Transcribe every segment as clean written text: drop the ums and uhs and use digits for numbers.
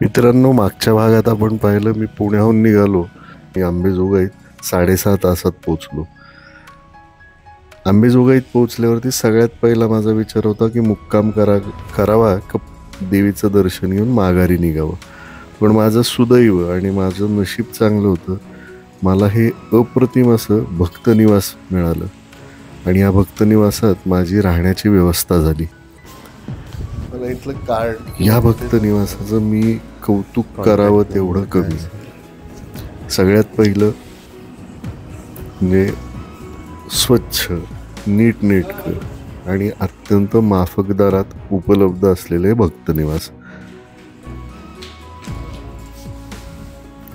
मित्रांनो, मागच्या भागात आपण पाहिलं मी पुण्याहून निघालो. मी अंबेजोगाईत 6.5 तासात पोचलो. अंबेजोगाईत पोचल्यावरती सगळ्यात पहिला माझा विचार होता की मुक्काम करावा का देवीचं दर्शन घेऊन माघारी निघावं. पण माझं सुदैव आणि माझं नशीब चांगलं होतं. मला हे अप्रतिम असं भक्तनिवास मिळालं आणि या भक्तनिवासात माझी राहण्याची व्यवस्था झाली. मला इथलं कार्ड या भक्तनिवासाचं मी कौतुक करावं तेवढं कमी. सगळ्यात पहिलं म्हणजे स्वच्छ, नीटनेटकं आणि अत्यंत माफक दरात उपलब्ध असलेले भक्तनिवास.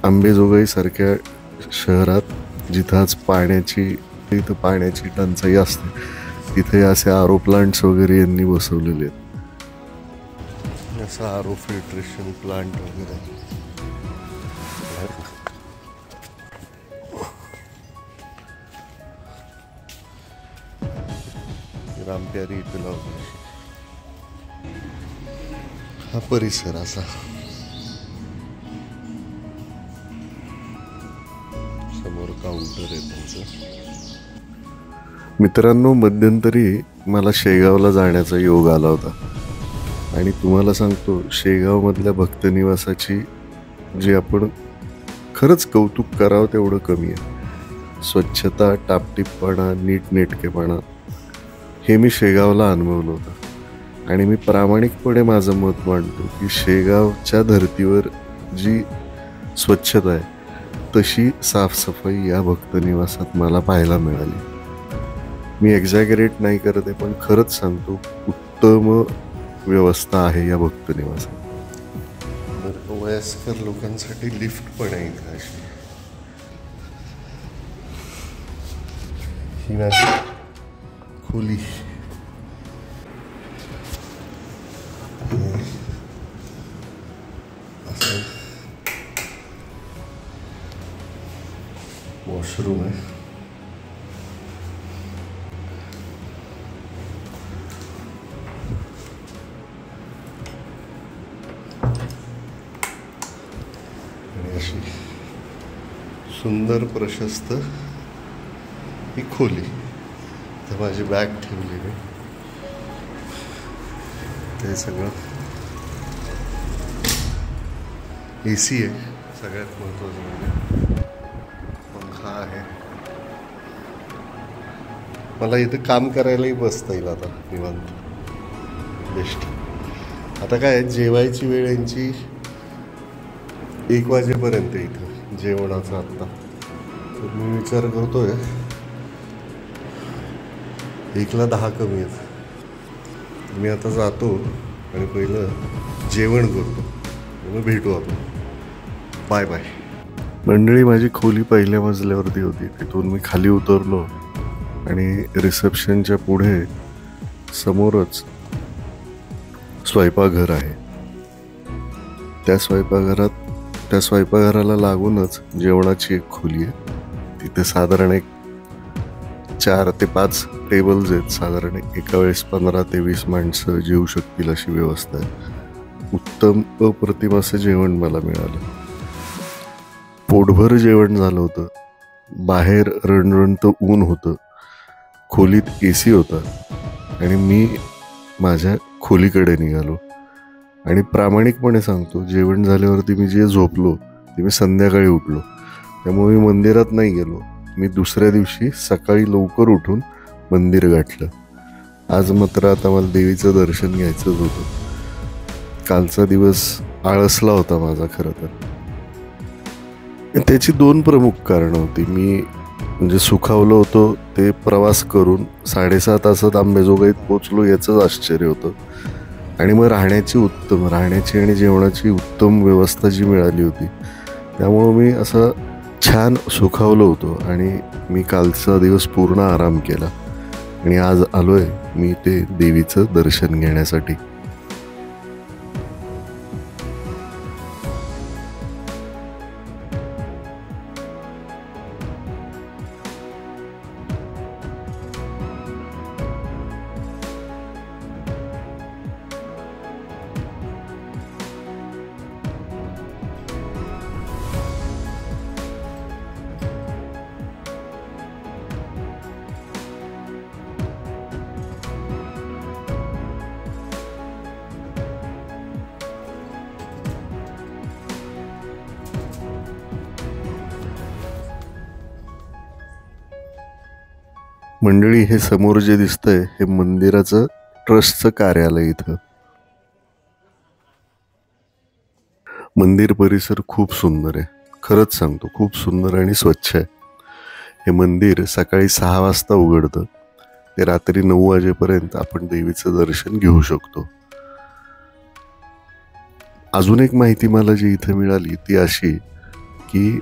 अंबेजोगाई सारख्या शहरात जिथं आज पाण्याची टंचाई असते, तिथे असे आरो प्लांट्स वगैरे यांनी बसवलेले आहेत. असा आरो फिल्ट्रेशन प्लांट वगैरे रामप्यारी इथे लावली. हा परिसर असा समोर काउंटर आहे त्यांचं. मित्रांनो, मध्यंतरी मला शेगावला जाण्याचा योग आला होता आणि तुम्हाला सांगतो, शेगावमधल्या भक्तनिवासाची जे आपण खरंच कौतुक करावं तेवढं कमी आहे. स्वच्छता, टापटीपपणा, नीटनेटकेपणा हे मी शेगावला अनुभवलं होतं आणि मी प्रामाणिकपणे माझं मत मांडतो की शेगावच्या धर्तीवर जी स्वच्छता आहे तशी साफसफाई या भक्तनिवासात मला पाहायला मिळाली. मी एक्झॅगरेट नाही करत आहे, पण खरंच सांगतो, उत्तम व्यवस्था आहे या भक्तनिवासात. वयस्कर लोकांसाठी लिफ्ट पण आहे इथं. अशी ही माझी खोली. असं वॉशरूम आहे. आणि अशी सुंदर प्रशस्त ही खोली. तर माझी बॅग ठेवली मी. ते सगळं AC आहे. सगळ्यात महत्त्वाचं म्हणजे पंखा आहे. मला इथं काम करायलाही बसता येईल आता निवांत. बेस्ट. आता काय जेवायची वेळ यांची 1 वाजेपर्यंत इथं जेवणाचा. आत्ता तर मी विचार करतोय 1ला 10 कमी आहेत. मी आता जातो आणि पहिलं जेवण करतो, मग भेटू आपण. Bye bye. मंडळी, माझी खोली पहिल्या मजल्यावरती होती. तिथून मी खाली उतरलो आणि रिसेप्शनच्या पुढे समोरच स्वयंपाकघर आहे. त्या स्वयंपाकघराला लागूनच जेवणाची एक खोली आहे. तिथे साधारण एक 4 ते 5 टेबल्स आहेत. साधारण एका वेळेस 15 ते 20 माणसं जेवू शकतील अशी व्यवस्था आहे. उत्तम अप्रतिम असं जेवण मला मिळालं. पोटभर जेवण झालं होतं. बाहेर रणरणत ऊन होतं. खोलीत AC होता आणि मी माझ्या खोलीकडे निघालो. आणि प्रामाणिकपणे सांगतो, जेवण झाल्यावरती मी जे झोपलो ते मी संध्याकाळी उठलो. त्यामुळे मी मंदिरात नाही गेलो. मी दुसऱ्या दिवशी सकाळी लवकर उठून मंदिर गाठलं. आज मात्र आता मला देवीचं दर्शन घ्यायचंच होतं. कालचा दिवस आळसला होता माझा खरं तर. त्याची 2 प्रमुख कारणं होती. मी म्हणजे सुखावलं होतो ते प्रवास करून 6.5 तासात अंबेजोगाईत पोचलो याचंच आश्चर्य होतं. आणि मग राहण्याची आणि जेवणाची उत्तम व्यवस्था जी मिळाली होती, त्यामुळं मी असं छान सुखावलं होतो. आणि मी कालचा दिवस पूर्ण आराम केला आणि आज आलोय मी ते देवीचं दर्शन घेण्यासाठी. मंडळी, हे समोर जे दिसतंय हे मंदिराचं ट्रस्टचं कार्यालय. इथं मंदिर परिसर खूप सुंदर आहे, खरंच सांगतो, खूप सुंदर आणि स्वच्छ आहे. हे मंदिर सकाळी 6 वाजता उघडतं ते रात्री 9 वाजेपर्यंत आपण देवीचं दर्शन घेऊ शकतो. अजून एक माहिती मला जी इथे मिळाली ती अशी की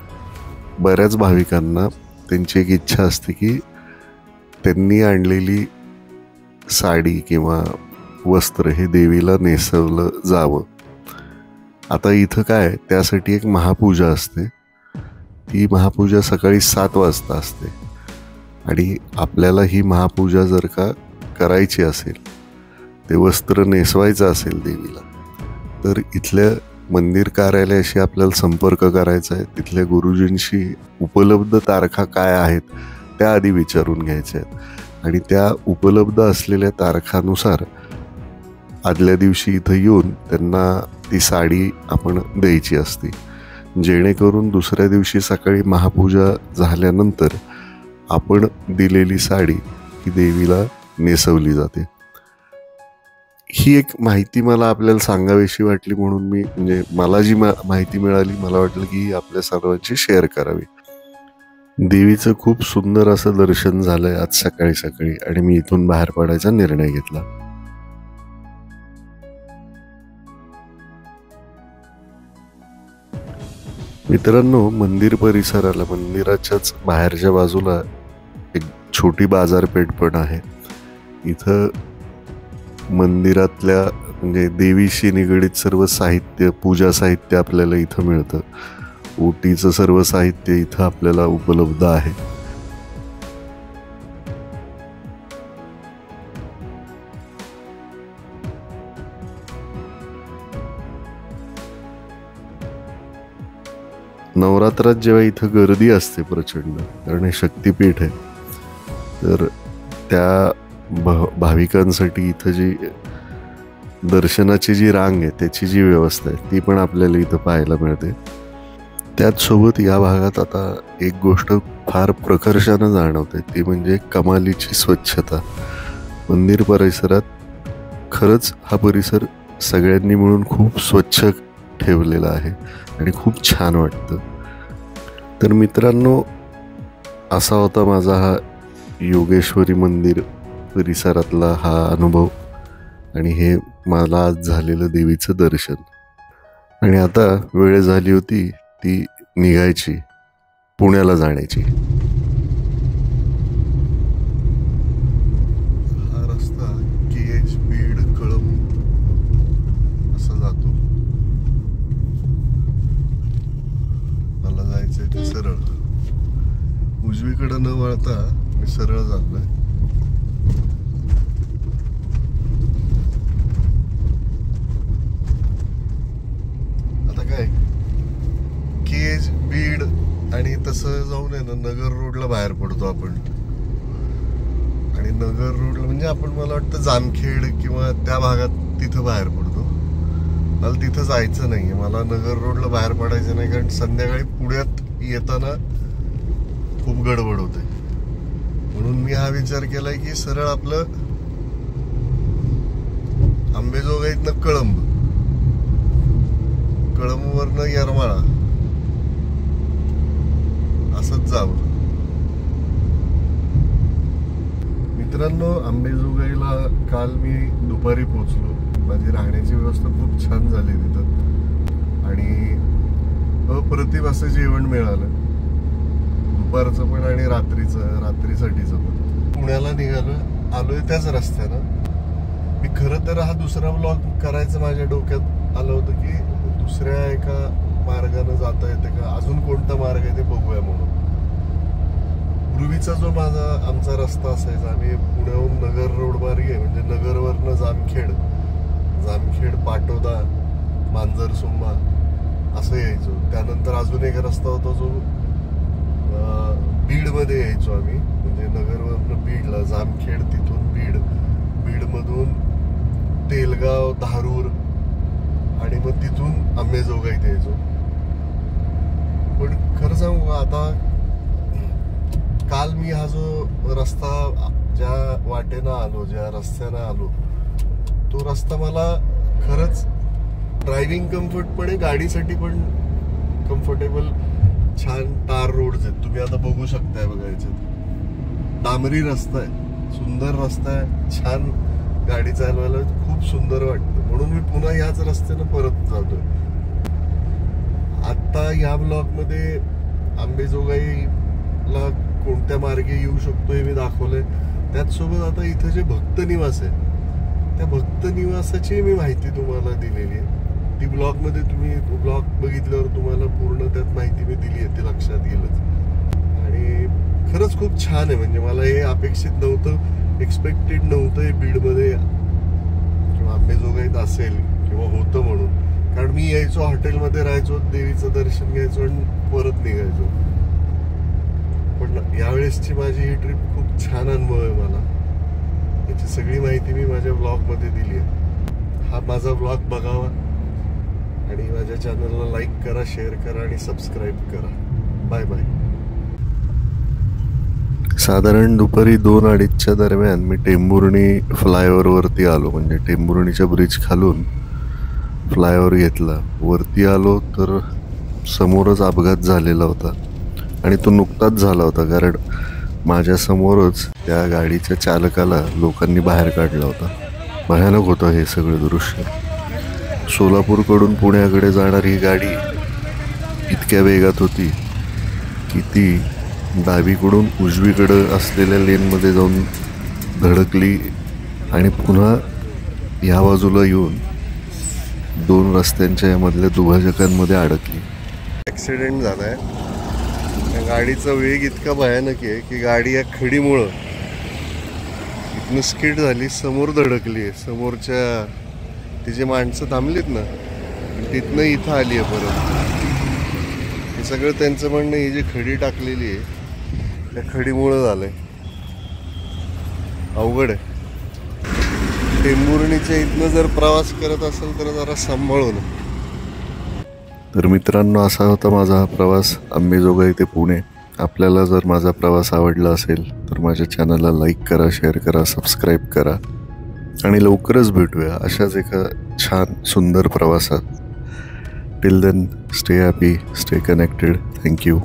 बऱ्याच भाविकांना त्यांची एक इच्छा असते की त्यांनी आणलेली साडी किंवा वस्त्र हे देवीला नेसवलं जावं. आता इथं काय, त्यासाठी एक महापूजा असते. ती महापूजा सकाळी 7 वाजता असते आणि आपल्याला ही महापूजा जर का करायची असेल, ते वस्त्र नेसवायचं असेल देवीला, तर इथल्या मंदिर कार्यालयाशी आपल्याला संपर्क करायचा आहे. तिथल्या गुरुजींशी उपलब्ध तारखा काय आहेत त्या आधी विचारून घ्यायच्या आहेत आणि त्या उपलब्ध असलेल्या तारखानुसार आदल्या दिवशी इथं येऊन त्यांना ती साडी आपण द्यायची असते, जेणेकरून दुसऱ्या दिवशी सकाळी महापूजा झाल्यानंतर आपण दिलेली साडी ही देवीला नेसवली जाते. ही एक माहिती मला आपल्याला सांगावीशी वाटली म्हणून मी मला जी माहिती मिळाली मला वाटलं की आपल्या सर्वांची शेअर करावी. देवीचं खूप सुंदर असं दर्शन झालंय आज सकाळी सकाळी आणि मी इथून बाहेर पडायचा निर्णय घेतला. मित्रांनो, मंदिर परिसराला, मंदिराच्याच बाहेरच्या बाजूला एक छोटी बाजारपेठ पण आहे. इथं मंदिरातल्या देवीशी निगडीत सर्व साहित्य, पूजा साहित्य आपल्याला इथं मिळतं. ओटीचं सर्व साहित्य इथं आपल्याला उपलब्ध आहे. नवरात्रात जेव्हा इथं गर्दी असते प्रचंड, कारण हे शक्तिपीठ आहे, तर त्या भाविकांसाठी इथं जी दर्शनाची जी रांग आहे त्याची जी व्यवस्था आहे ती पण आपल्याला इथं पाहायला मिळते. त्याचसोबत या भागात आता एक गोष्ट फार प्रकर्षानं जाणवते, ती म्हणजे कमालीची स्वच्छता. मंदिर परिसरात खरंच हा परिसर सगळ्यांनी मिळून खूप स्वच्छ ठेवलेला आहे आणि खूप छान वाटतं. तर मित्रांनो, असा होता माझा हा योगेश्वरी मंदिर परिसरातला हा अनुभव आणि हे मला आज झालेलं देवीचं दर्शन. आणि आता वेळ झाली होती ती निघायची, पुण्याला जाण्याची. हा रस्ता KH बीड कळंब असा जातो. मला जायचंय ते सरळ, उजवीकडे न वळता मी सरळ जातोय. आता काय KH बीड आणि तसं जाऊन आहे ना, नगर रोडला बाहेर पडतो आपण. आणि नगर रोडला म्हणजे आपण, मला वाटतं जामखेड किंवा त्या भागात तिथं बाहेर पडतो. मला तिथं जायचं नाहीये, मला नगर रोडला बाहेर पडायचं नाही, कारण संध्याकाळी पुण्यात येताना खूप गडबड होते. म्हणून मी हा विचार केलाय की सरळ आपलं अंबेजोगाईतनं कळंब, कळंबवरनं येरमाळा असंच जावं. मित्रांनो, अंबेजोगाईला काल मी दुपारी पोचलो. माझी राहण्याची व्यवस्था खूप छान झाली तिथं आणि अप्रतिम असं जेवण मिळालं, दुपारचं पण आणि रात्रीसाठीचं पण. पुण्याला आलोय त्याच रस्त्यानं. मी खरं तर हा दुसरा व्लॉग करायचं माझ्या डोक्यात आलं होतं की दुसऱ्या एका मार्गानं जाता येते का, अजून कोणता मार्ग आहे ते बघूया म्हणून. पूर्वीचा जो आमचा रस्ता असायचा, आम्ही पुण्याहून नगर रोड मार्गे, म्हणजे नगरवरनं जामखेड, पाटोदा, मांजरसुंबा असं यायचो. त्यानंतर अजून एक रस्ता होता जो बीडमध्ये यायचो आम्ही, म्हणजे नगरवरनं बीडला, जामखेड तिथून बीडमधून तेलगाव, धारूर आणि मग तिथून अंबेजोगाईत यायचो. पण खरं सांगू, आता काल मी हा जो रस्ता ज्या वाटेनं आलो, ज्या रस्त्यानं आलो, तो रस्ता मला खरंच ड्रायव्हिंग कम्फर्ट पण आहे, गाडीसाठी पण कम्फर्टेबल छान टार रोड्स आहेत. तुम्ही आता बघू शकताय, बघा याच्यात डांबरी रस्ता आहे, सुंदर रस्ता आहे, छान गाडी चालवायला खूप सुंदर वाटतं. म्हणून मी पुन्हा याच रस्त्यानं परत जातोय. आता या ब्लॉग मध्ये आंबेजोगाईला कोणत्या मार्गे येऊ शकतो हे मी दाखवलंय. त्याचसोबत आता इथं जे भक्त निवास आहे, त्या भक्त निवासाची मी माहिती तुम्हाला दिलेली आहे. ती ब्लॉग मध्ये तुम्ही ब्लॉग बघितल्यावर तुम्हाला पूर्ण त्यात माहिती मी दिली आहे, ते लक्षात गेलंच. आणि खरंच खूप छान आहे. म्हणजे मला हे अपेक्षित नव्हतं, एक्सपेक्टेड नव्हतं हे बीडमध्ये किंवा आंबेजोगाईत असेल किंवा होतं म्हणून. कारण मी यायचो, हॉटेलमध्ये राहायचो, देवीचं दर्शन घ्यायचो आणि परत निघायचो. पण यावेळेसची माझी ही ट्रिप खूप छान अनुभव आहे. मला याची सगळी माहिती मी माझ्या ब्लॉगमध्ये दिली आहे. हा माझा ब्लॉग बघावा आणि माझ्या चॅनलला लाईक करा, शेअर करा आणि सबस्क्राईब करा. Bye bye. साधारण दुपारी 2-2:30च्या दरम्यान मी टेंभुर्णी फ्लायओव्हरवरती आलो. म्हणजे टेंभुर्णीच्या ब्रिज खालून फ्लायओव्हर घेतला. वरती आलो तर समोरच अपघात झालेला होता आणि तो नुकताच झाला होता, कारण माझ्या समोरच त्या गाडीच्या चालकाला लोकांनी बाहेर काढला होता. भयानक होतं हे सगळं दृश्य. सोलापूरकडून पुण्याकडे जाणारी ही गाडी इतक्या वेगात होती की ती डावीकडून उजवीकडं असलेल्या लेनमध्ये जाऊन धडकली आणि पुन्हा या बाजूला येऊन 2 रस्त्यांच्या यामधल्या दुभाजकांमध्ये अडकली. ॲक्सिडेंट झाला आहे. त्या गाडीचा वेग इतका भयानक आहे की गाडी या खडीमुळं इथनं स्किड झाली, समोर धडकली आहे. समोरच्या तिची माणसं थांबलीत ना, तिथनं इथं आली आहे परत. हे सगळं त्यांचं म्हणणं, ही जी खडी टाकलेली आहे त्या खडीमुळं झालंय. अवघड आहे. टेंभुर्णीच्या इथनं जर प्रवास करत असेल तर जरा सांभाळून. तर मित्रांनो, असा होता माझा हा प्रवास अंबेजोगाई ते पुणे. आपल्याला जर माझा प्रवास आवडला असेल तर माझ्या चॅनलला लाईक करा, शेअर करा, सबस्क्राईब करा आणि लवकरच भेटूया अशाच एका छान सुंदर प्रवासात. Till then, stay happy, stay connected. Thank you.